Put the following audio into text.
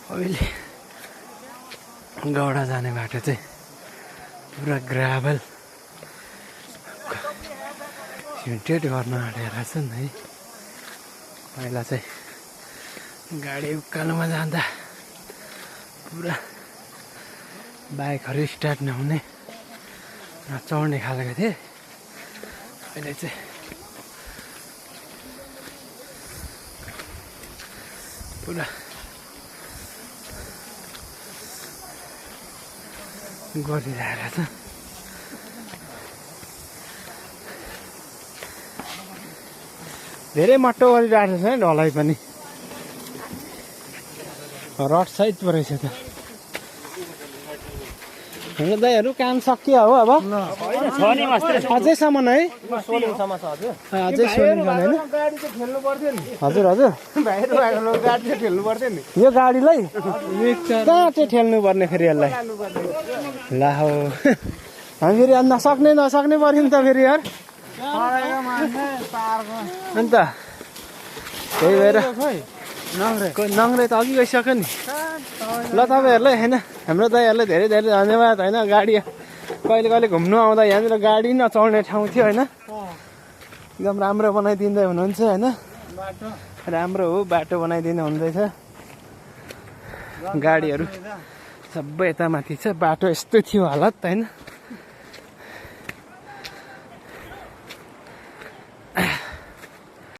अहिले गौडा जाने बाटो चाहिँ पुरा ग्राभल सिमेन्टेड गर्न आँटेर छ नि है। पहिला चाहिँ गाडी उकालोमा जाँदा पुरा बाइकहरू स्टार्ट नहुने चढ्ने खालको थिए। अहिले चाहिँ पुरा गरिरहेको छ। धेरै मट्टो गरिरहेको छ ढलाइ पनि, रड साइज परेछ त। हाम्रो दाइहरू काम सकियो हो अब? अझैसम्म है? अझै सोलिङसम्म होइन? हजुर हजुर, यो गाडीलाई कहाँ चाहिँ ठेल्नु पर्ने फेरि यसलाई? ला हो, हामी फेरि नसक्ने पऱ्यो नि त फेरि यार। अन्त त्यही भएर नङ्ग्रे त अघि गइसक्यो नि। ल तपाईँहरूलाई होइन, हाम्रो दाइहरूलाई धेरै धेरै धन्यवाद होइन। गाडी कहिले कहिले घुम्नु आउँदा यहाँनिर गाडी नचढ्ने ठाउँ थियो होइन, एकदम राम्रो बनाइदिँदै हुनुहुन्छ होइन। राम्रो हो, बाटो बनाइदिनु हुँदैछ। गाडीहरू सबै यता माथि छ, बाटो यस्तो थियो हालत होइन।